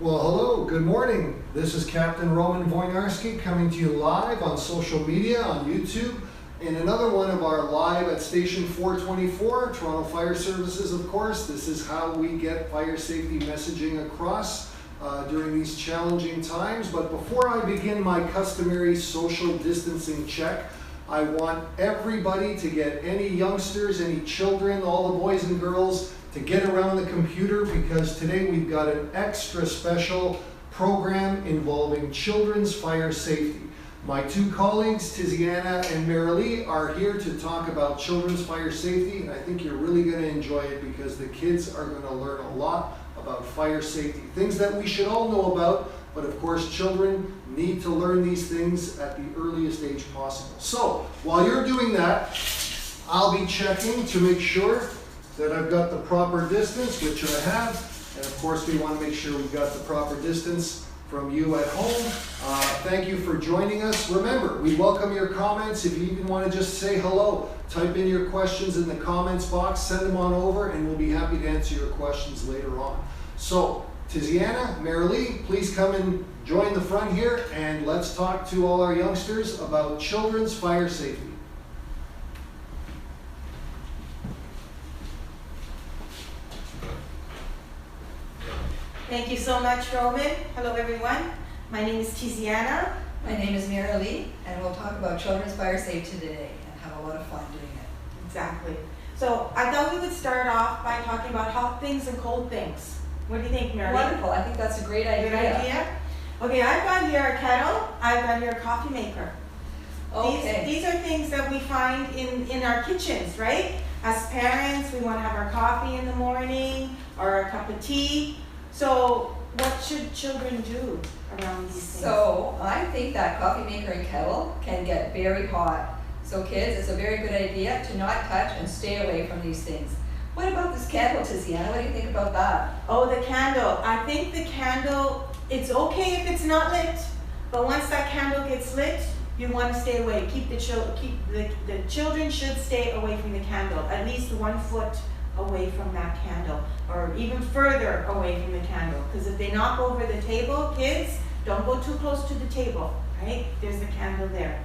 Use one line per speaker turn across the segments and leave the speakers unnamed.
Well, hello, good morning. This is Captain Roman Wojnarski coming to you live on social media, on YouTube, in another one of our live at Station 424, Toronto Fire Services, of course. This is how we get fire safety messaging across during these challenging times. But before I begin my customary social distancing check, I want everybody to get any youngsters, any children, all the boys and girls to get around the computer, because today we've got an extra special program involving children's fire safety. My two colleagues, Tiziana and Marilee, are here to talk about children's fire safety, and I think you're really going to enjoy it because the kids are going to learn a lot about fire safety. Things that we should all know about, but of course children need to learn these things at the earliest age possible. So, while you're doing that, I'll be checking to make sure that I've got the proper distance, which I have, and of course we want to make sure we've got the proper distance from you at home. Thank you for joining us. Remember, we welcome your comments. If you even want to just say hello, type in your questions in the comments box, send them on over, and we'll be happy to answer your questions later on. So, Tiziana, Marilee, please come and join the front here, and let's talk to all our youngsters about children's fire safety.
Thank you so much, Roman. Hello, everyone. My name is Tiziana.
My name is Marilee, and we'll talk about children's fire safety today and have a lot of fun doing it.
Exactly. So I thought we would start off by talking about hot things and cold things. What do you think, Marilee?
Wonderful. I think that's a great idea.
Good idea? Okay, I've got here a kettle. I've got here a coffee maker.
Okay.
These are things that we find in our kitchens, right? As parents, we want to have our coffee in the morning or a cup of tea. So what should children do around these things?
So I think that coffee maker and kettle can get very hot. So kids, it's a very good idea to not touch and stay away from these things. What about this candle, Tiziana? What do you think about that?
Oh, the candle. I think the candle, it's okay if it's not lit, but once that candle gets lit, you want to stay away. The children should stay away from the candle, at least 1 foot away from that candle, or even further away from the candle, because if they knock over the table, kids, don't go too close to the table, right? There's the candle there.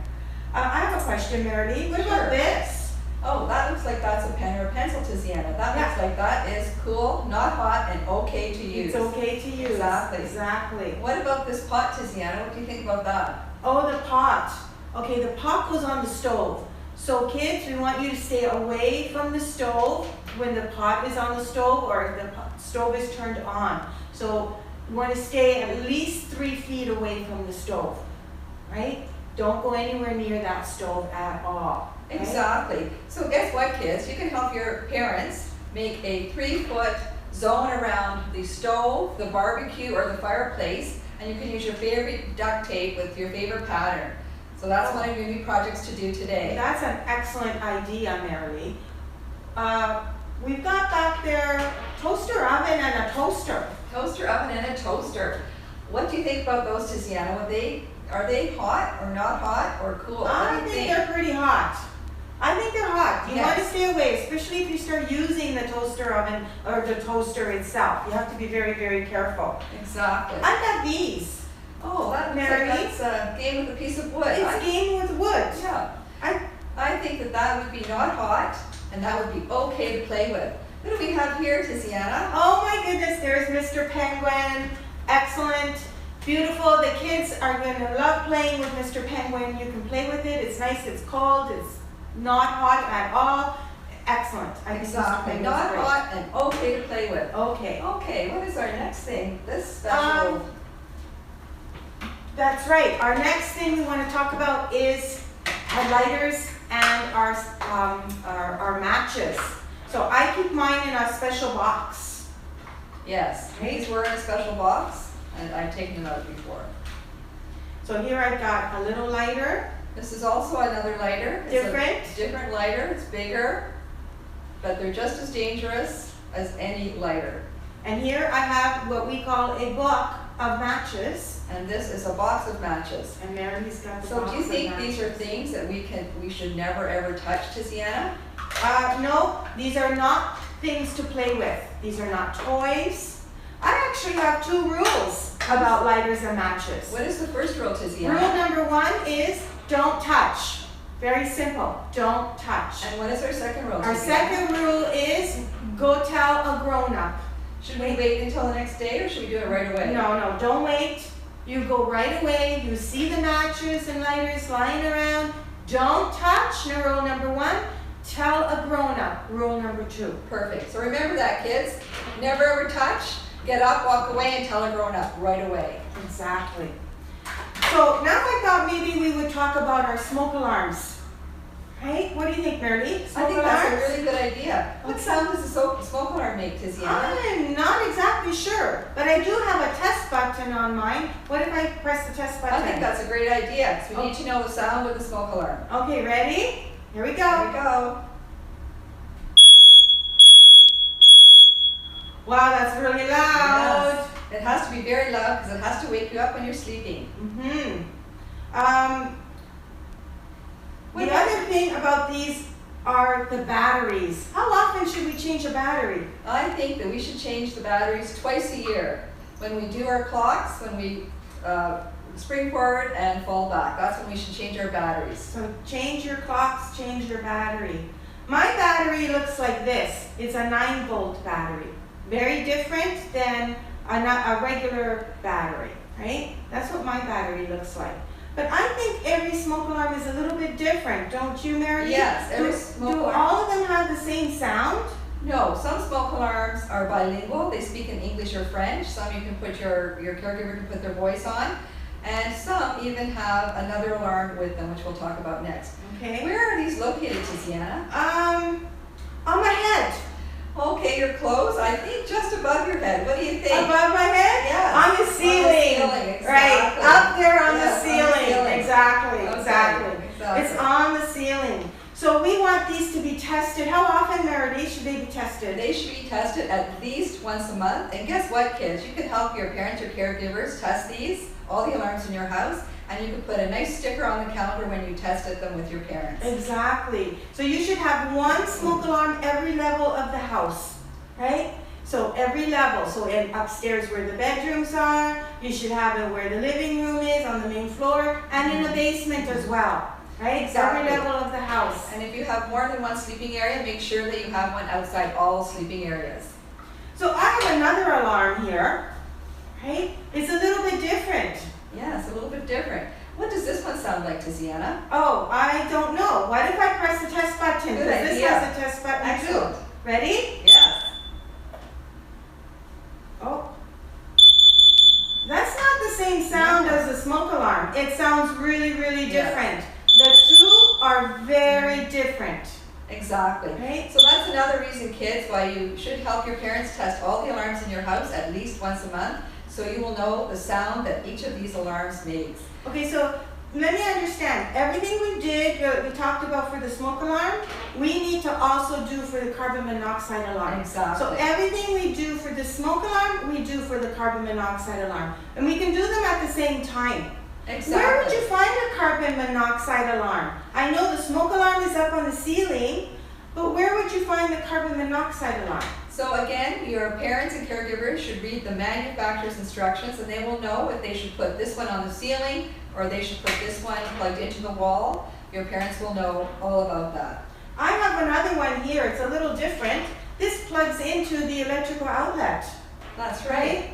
I have a question, Marilee. What about this?
Oh, that looks like that's a pen or a pencil, Tiziana. That
Yeah.
looks like that is cool, not hot, and okay to use.
It's okay to use.
Exactly.
Exactly.
What about this pot, Tiziana? What do you think about that?
Oh, the pot. Okay, the pot goes on the stove. So kids, we want you to stay away from the stove when the pot is on the stove or the stove is turned on. So you want to stay at least 3 feet away from the stove, right? Don't go anywhere near that stove at all. Right?
Exactly. So guess what, kids? You can help your parents make a 3-foot zone around the stove, the barbecue, or the fireplace, and you can use your favorite duct tape with your favorite pattern. So that's one of your new projects to do today.
That's an excellent idea, Marilee. We've got back there toaster oven and a toaster.
Toaster oven and a toaster. What do you think about those, Tiziana? Are they hot or not hot or cool?
I think they're pretty hot. I think they're hot. You
Yes.
want to stay away, especially if you start using the toaster oven or the toaster itself. You have to be very, very careful.
Exactly.
I've got these.
Oh, that looks
Marilee?
like that's a game with a piece of wood.
It's game with wood.
Yeah. I think that would be not hot, and that would be okay to play with. What do we have here, Tiziana?
Oh my goodness, there's Mr. Penguin. Excellent. Beautiful. The kids are going to love playing with Mr. Penguin. You can play with it. It's nice. It's cold. It's not hot at all. Excellent. I think Mr.
Exactly.
Penguin's
Not
great.
hot and okay to play with.
Okay.
Okay, what is our next thing? This special.
That's right. Our next thing we want to talk about is our lighters and our matches. So I keep mine in a special box.
Yes, these were in a special box, and I've taken them out before.
So here I've got a little lighter.
This is also another lighter. It's
Different?
a different lighter. It's bigger, but they're just as dangerous as any lighter.
And here I have what we call a book of matches.
And this is a box of matches.
And Marilee's got the
So
box
do you
of
think
matches.
these are things that we should never ever touch, Tiziana?
No, these are not things to play with. These are not toys. I actually have 2 rules about lighters and matches.
What is the first rule,
Rule
Tiziana?
number 1 is don't touch. Very simple, don't touch.
And what is our second rule,
Our
Tiziana?
second rule is go tell a grown-up.
Should we wait until the next day, or should we do it right away?
No, don't wait. You go right away. You see the matches and lighters lying around. Don't touch. Rule number 1. Tell a grown-up. Rule number 2.
Perfect. So remember that, kids. Never ever touch. Get up, walk away, and tell a grown-up right away.
Exactly. So now I thought maybe we would talk about our smoke alarms. Right? What do you think, Mary?
I think that's a really good idea. What sound does the smoke alarm make, Tiziana?
I'm not exactly sure, but I do have a test button on mine. What if I press the test button?
I think that's a great idea, because we need to know the sound of the smoke alarm.
Okay, ready? Here we
There
go.
we go.
Wow, that's really loud.
Yes. It has to be very loud, because it has to wake you up when you're sleeping.
The other thing about these are the batteries. How often should we change a battery?
I think that we should change the batteries twice a year. When we do our clocks, when we spring forward and fall back. That's when we should change our batteries.
So change your clocks, change your battery. My battery looks like this. It's a 9-volt battery. Very different than a regular battery, right? That's what my battery looks like. But I think every smoke alarm is a little bit different, don't you, Mary?
Yes, every smoke
Do
alarm.
all of them have the same sound?
No, some smoke alarms are bilingual. They speak in English or French. Some you can put your caregiver can put their voice on. And some even have another alarm with them, which we'll talk about next.
Okay.
Where are these located, Tiziana?
On my head.
Okay, you're close. I think just above your head. What do you think?
Above my head?
Yes.
On the ceiling.
ceiling,
Right,
exactly.
up there on
Yes,
the
on the
ceiling.
ceiling.
Exactly,
Okay,
exactly.
exactly.
It's on the ceiling. So we want these to be tested. How often, Meredith, should they be tested?
They should be tested at least once a month. And guess what, kids? You can help your parents or caregivers test these, all the alarms in your house, and you can put a nice sticker on the calendar when you tested them with your parents.
Exactly. So you should have one smoke alarm every level of the house, right? So every level. So upstairs where the bedrooms are, you should have it where the living room is, on the main floor, and in the basement as well, right?
Exactly.
Every level of the house.
And if you have more than one sleeping area, make sure that you have one outside all sleeping areas.
So I have another alarm here, right? It's a little bit different.
Yeah, it's a little bit different. What does this one sound like, Tiziana?
Oh, I don't know. What if I press the test button?
Good
Because this
idea.
has a test button
Excellent.
too. Ready?
Yes.
Oh. That's not the same sound
No.
as the smoke alarm. It sounds really, really
Yeah.
different. The two are very different,
Exactly.
right?
So that's another reason, kids, why you should help your parents test all the alarms in your house at least once a month, so you will know the sound that each of these alarms makes.
Okay, so let me understand. Everything we did, we talked about for the smoke alarm, we need to also do for the carbon monoxide alarm.
Exactly.
So everything we do for the smoke alarm, we do for the carbon monoxide alarm. And we can do them at the same time.
Exactly.
Where would you find a carbon monoxide alarm? I know the smoke alarm is up on the ceiling, but where would you find the carbon monoxide alarm?
So again, your parents and caregivers should read the manufacturer's instructions, and they will know if they should put this one on the ceiling or they should put this one plugged into the wall. Your parents will know all about that.
I have another one here. It's a little different. This plugs into the electrical outlet,
That's right.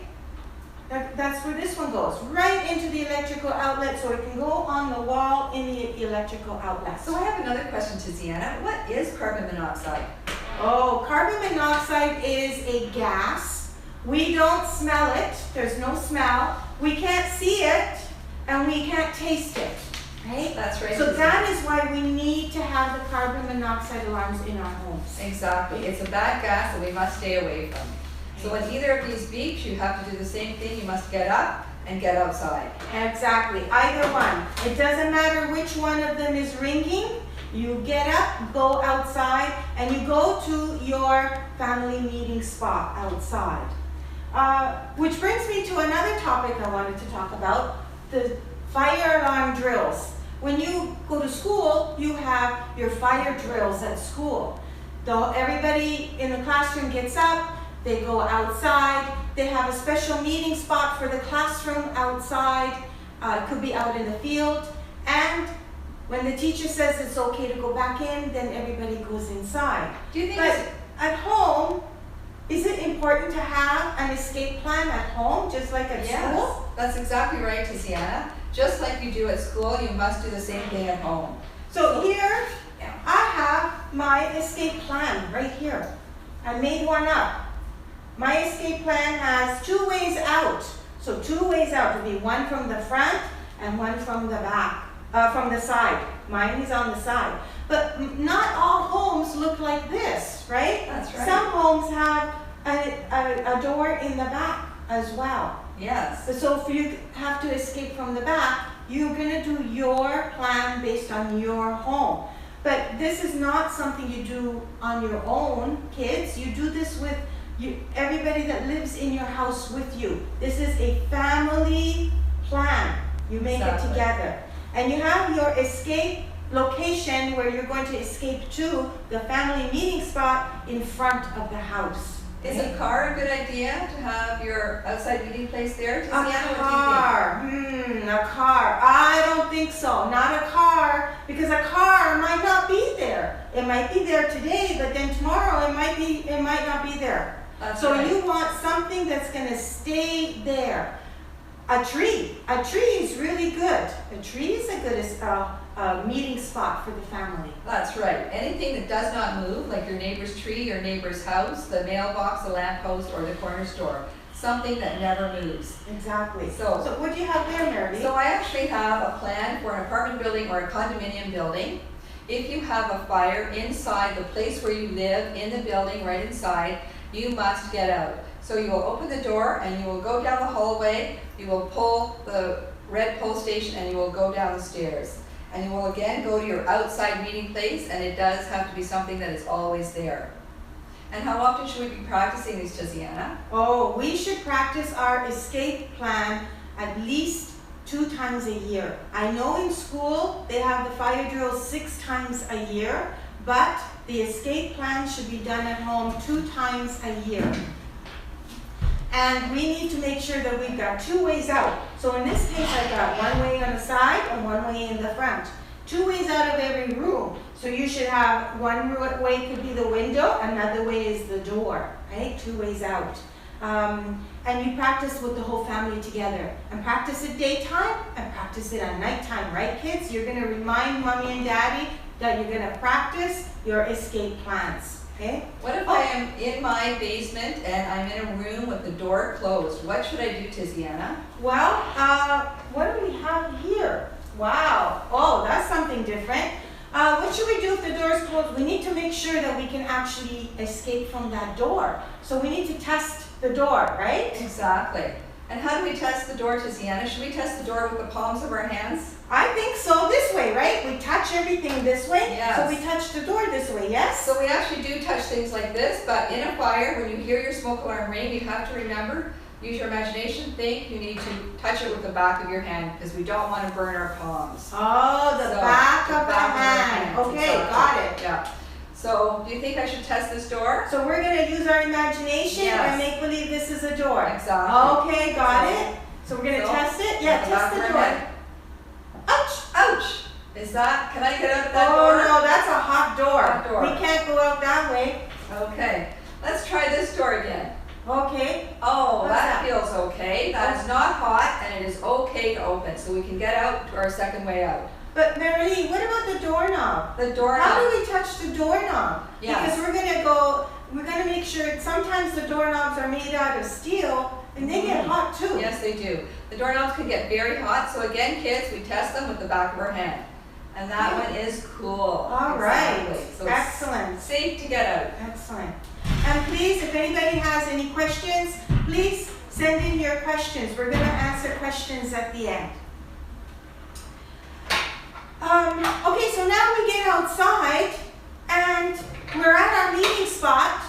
right? That's where this one goes, right into the electrical outlet, so it can go on the wall in the electrical outlet.
So I have another question, Tiziana. What is carbon monoxide?
Oh, carbon monoxide is a gas. We don't smell it. There's no smell. We can't see it, and we can't taste it, right?
That's right.
So
Tiziana.
that is why we need to have the carbon monoxide alarms in our homes.
Exactly. It's a bad gas that we must stay away from. So when either of these beeps, you have to do the same thing. You must get up and get outside.
Exactly, either one. It doesn't matter which one of them is ringing. You get up, go outside, and you go to your family meeting spot outside. Which brings me to another topic I wanted to talk about, the fire alarm drills. When you go to school, you have your fire drills at school. Everybody in the classroom gets up, they go outside, They have a special meeting spot for the classroom outside, could be out in the field. And when the teacher says it's okay to go back in, then everybody goes inside.
Do you think
But
it's-
at home, is it important to have an escape plan at home, just like at
Yes,
school?
that's exactly right, Tiziana. Just like you do at school, you must do the same thing at home.
So here,
Yeah.
I have my escape plan right here. I made one up. My escape plan has 2 ways out. So 2 ways out would be one from the front and one from the back, from the side. Mine is on the side. But not all homes look like this, right?
That's right.
Some homes have a door in the back as well.
Yes,
So if you have to escape from the back, you're gonna do your plan based on your home. But this is not something you do on your own, kids. You do this with everybody that lives in your house with you. This is a family plan. You make it
Exactly.
together. And you have your escape location where you're going to escape to the family meeting spot in front of the house.
is a car a good idea to have your outside meeting place there?
A
Tiziana, what do you think?
car, a car. I don't think so. Not a car, because a car might not be there. It might be there today, but then tomorrow it might not be there.
That's
So
right.
you want something that's gonna stay there. A tree is really good. A tree is a good meeting spot for the family.
That's right. Anything that does not move, like your neighbor's tree, your neighbor's house, the mailbox, the lamppost, or the corner store. Something that never moves.
Exactly.
So-
what do you have there, Mary?
So I actually have a plan for an apartment building or a condominium building. If you have a fire inside the place where you live, in the building, right inside, you must get out. So you will open the door and you will go down the hallway, you will pull the red pull station and you will go down the stairs. And you will again go to your outside meeting place, and it does have to be something that is always there. And how often should we be practicing these, Tiziana?
Oh, we should practice our escape plan at least 2 times a year. I know in school they have the fire drill 6 times a year, but the escape plan should be done at home 2 times a year. And we need to make sure that we've got 2 ways out. So in this case, I've got 1 way on the side and 1 way in the front. 2 ways out of every room. So you should have 1 way could be the window, another way is the door, right? 2 ways out. And you practice with the whole family together. And practice it daytime and practice it at nighttime, right kids? You're gonna remind mommy and daddy that you're gonna practice your escape plans, okay?
What if I am in my basement and I'm in a room with the door closed? What should I do, Tiziana?
Well, what do we have here? Wow, oh, that's something different. What should we do if the door is closed? We need to make sure that we can actually escape from that door. So we need to test the door, right?
Exactly. And how do we test the door, Tiziana? Should we test the door with the palms of our hands?
I think so, this way, right? We touch everything this way,
Yes.
so we touch the door this way, yes?
So we actually do touch things like this, but in a fire, when you hear your smoke alarm ring, you have to remember, use your imagination, think you need to touch it with the back of your hand because we don't want to burn our palms.
Oh, the
So,
back
the
of the
back of our
hand.
hands,
Okay,
exactly.
got it.
Yeah. So do you think I should test this door?
So we're gonna use our imagination
Yes.
and make believe this is a door.
Exactly.
Okay, got it. So we're gonna
So,
test it? Yeah,
with
test the
back of
door.
our head.
Ouch!
Ouch! Is that, can I get out of that
Oh
door?
no, that's a hot door.
Hot door.
We can't go out that way.
Okay, let's try this door again.
Okay.
Oh,
What's
that
that?
feels okay. That is not hot and it is okay to open. So we can get out to our second way out.
But Marilee, what about the doorknob?
The doorknob.
How do we touch the doorknob?
Yes.
Because we're gonna make sure, sometimes the doorknobs are made out of steel and they get hot too.
Yes, they do. The doorknobs can get very hot. So again, kids, we test them with the back of our hand. And that
Yeah.
one is cool.
All right,
Exactly. So it's
excellent,
safe to get out.
excellent. And please, if anybody has any questions, please send in your questions. We're gonna answer questions at the end. Okay, so now we get outside and we're at our meeting spot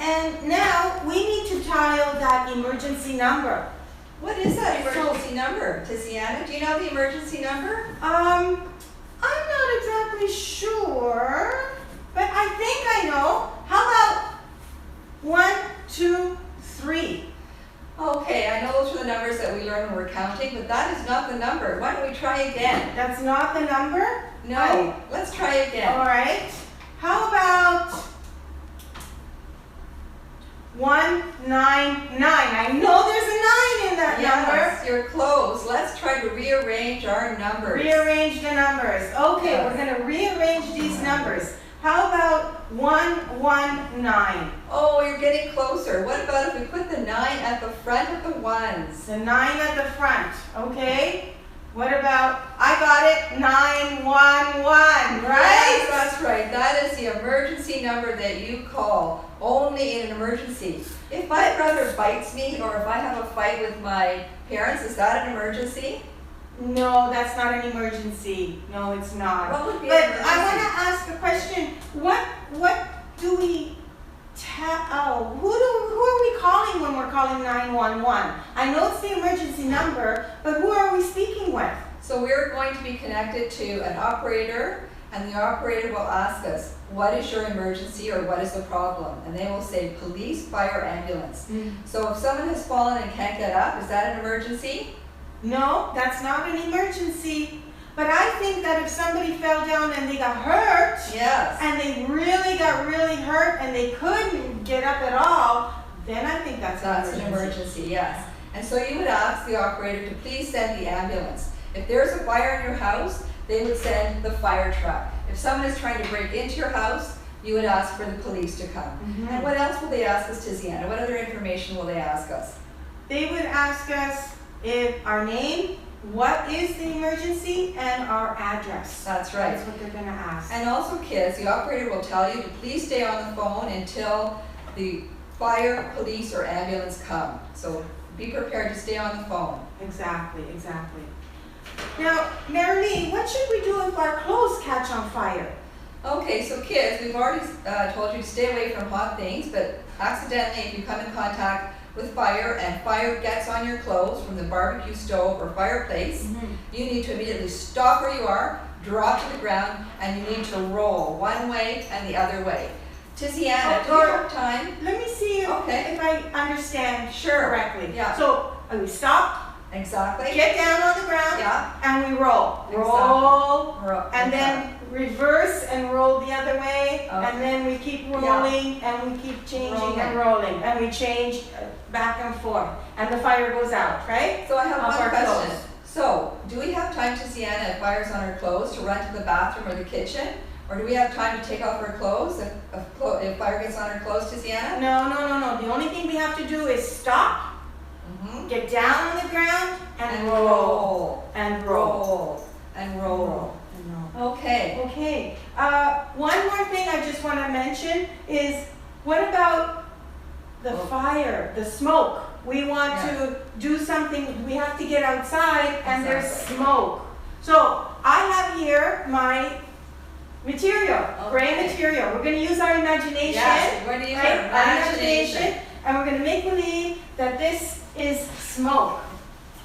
and now we need to dial that emergency number.
What is that emergency number, Tiziana? Do you know the emergency number?
I'm not exactly sure, but I think I know. How about 1, 2, 3?
not the number. Why don't we try again?
That's not the number?
No, let's try again.
All right. How about 199? I know there's a 9 in that
Yes, you're close. Let's try to rearrange our
number.
numbers.
Rearrange the numbers. Okay,
Yes.
we're going to rearrange these numbers. How about 119?
Oh, you're getting closer. What about if we put the 9 at the front of the ones?
The 9 at the front. Okay. What about, I got it, 911, right?
Yes, that's right. That is the emergency number that you call only in an emergency. If my brother bites me or if I have a fight with my parents, is that an emergency?
No, that's not an emergency. No, it's not.
What would be
But
an
I want
emergency?
to ask a question. What do we who are we calling when we're calling 911? I know it's the emergency number, but who are we speaking with?
So we're going to be connected to an operator, and the operator will ask us, what is your emergency or what is the problem? And they will say police, fire, ambulance. So if someone has fallen and can't get up, is that an emergency?
No, that's not an emergency. But I think that if somebody fell down and they got hurt,
Yes.
and they really got really hurt and they couldn't get up at all, then I think that's
That's an emergency, yes. And so you would ask the operator to please send the ambulance. If there's a fire in your house, they would send the fire truck. If someone is trying to break into your house, you would ask for the police to come. And what else will they ask us, Tiziana? What other information will they ask us?
They would ask us if our name, what is the emergency, and our address.
That's right.
That's what they're gonna ask.
And also, kids, the operator will tell you to please stay on the phone until the fire, police, or ambulance come. So be prepared to stay on the phone.
Exactly, exactly. Now, Marilee, what should we do if our clothes catch on fire?
Okay, so kids, we've already told you to stay away from hot things, but accidentally, if you come in contact with fire and fire gets on your clothes from the barbecue stove or fireplace, you need to immediately stop where you are, drop to the ground, and you need to roll one way and the other way. Tiziana, do you have time?
Let me see
Okay.
if I understand
Sure.
correctly.
Yeah.
So we stop,
Exactly.
get down on the ground,
Yeah.
and we roll.
Exactly.
Roll, and
Exactly.
then reverse and roll the other way,
Okay.
and then we keep rolling, and we keep changing and rolling, and we change back and forth, and the fire goes out, right?
So I have
Of
one
our
question.
clothes.
So, do we have time, Tiziana, if fire's on our clothes, to run to the bathroom or the kitchen? Or do we have time to take off our clothes if fire gets on our clothes, Tiziana?
No. The only thing we have to do is stop, get down on the ground, and roll, and roll.
Roll. And roll. Okay.
Okay, one more thing I just want to mention is, what about the fire, the smoke? We want to do something, we have to get outside and there's
Exactly.
smoke. So I have here my material, gray
Okay.
material. We're going to use our imagination.
Yes, we're going to use
right?
our imagination.
And we're going to make believe that this is smoke.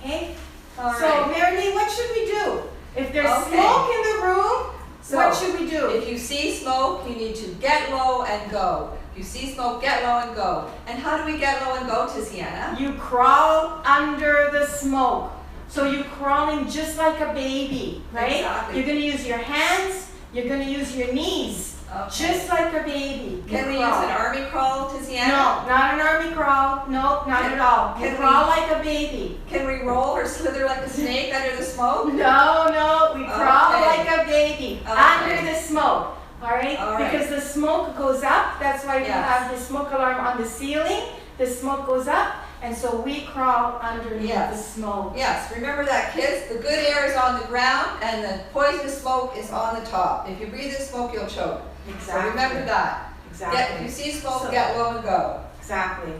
Okay?
All
So,
right.
Marilee, what should we do? If there's
Okay.
smoke in the room,
So,
what should we do?
If you see smoke, you need to get low and go. If you see smoke, get low and go. And how do we get low and go, Tiziana?
You crawl under the smoke. So you're crawling just like a baby, right?
Exactly.
You're going to use your hands, you're going to use your knees,
Okay.
just like a baby. You
Can we use
crawl.
an army crawl, Tiziana?
No, not an army crawl. No, not
Can-
at all. You
can
crawl
we-
like a baby.
Can we roll or slither like a snake under the smoke?
No, we crawl
Okay.
like a baby
Okay.
under the smoke. All right?
All right.
Because the smoke goes up. That's why we
Yes.
have the smoke alarm on the ceiling. The smoke goes up, and so we crawl underneath
Yes.
the smoke.
Yes, remember that, kids. The good air is on the ground and the poisonous smoke is on the top. If you breathe this smoke, you'll choke. So remember that.
Exactly.
If you see smoke,
So-
get low and go.
Exactly.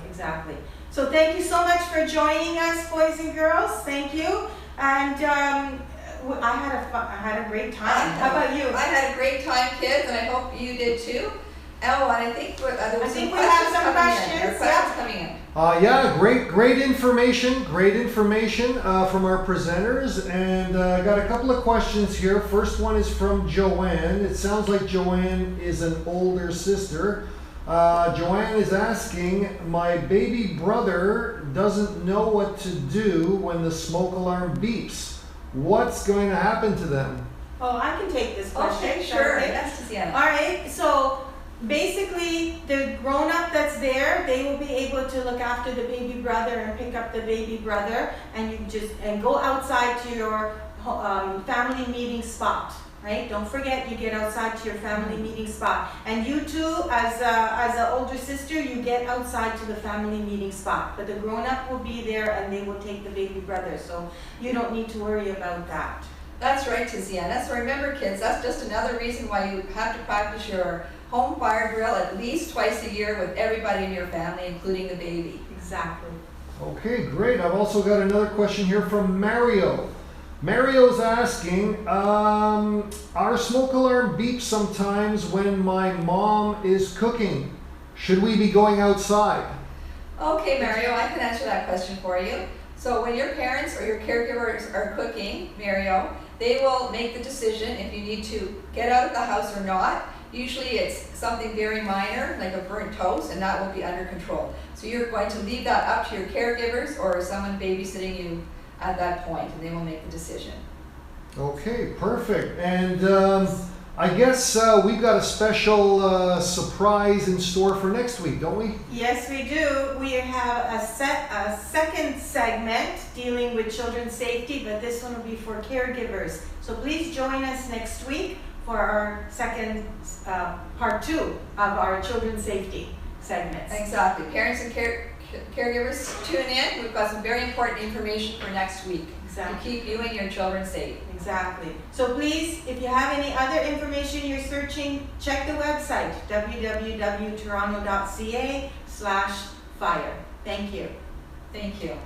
So thank you so much for joining us, boys and girls. Thank you. And I had a great time. How about you?
I had a great time, kids, and I hope you did too. Oh, and I think there was some
think we have
questions
some
coming in. There are
questions,
questions coming in.
Yeah, great information from our presenters, and I got a couple of questions here. First one is from Joanne. It sounds like Joanne is an older sister. Joanne is asking, my baby brother doesn't know what to do when the smoke alarm beeps. what's going to happen to them?
Oh, I can take this question.
Okay, sure,
Okay.
yes, Tiziana.
All right, so basically, the grown-up that's there, they will be able to look after the baby brother and pick up the baby brother, and you just, and go outside to your family meeting spot, right? Don't forget, you get outside to your family meeting spot. And you too, as an older sister, you get outside to the family meeting spot. But the grown-up will be there and they will take the baby brother, so you don't need to worry about that.
That's right, Tiziana. So remember, kids, that's just another reason why you have to practice your home fire drill at least twice a year with everybody in your family, including the baby.
Exactly.
Okay, great. I've also got another question here from Mario. Mario's asking, our smoke alarm beeps sometimes when my mom is cooking. Should we be going outside?
Okay, Mario, I can answer that question for you. So when your parents or your caregivers are cooking, Mario, they will make the decision if you need to get out of the house or not. Usually it's something very minor, like a burnt toast, and that will be under control. So you're going to leave that up to your caregivers or someone babysitting you at that point, and they will make the decision.
Okay, perfect. And I guess we've got a special surprise in store for next week, don't we?
Yes, we do. We have a second segment dealing with children's safety, but this one will be for caregivers. So please join us next week for our second part 2 of our children's safety segments.
Exactly. Parents and caregivers, tune in. We've got some very important information for next week
Exactly.
to keep you and your children safe.
Exactly. So please, if you have any other information you're searching, check the website, www.toronto.ca/fire. Thank you.
Thank you.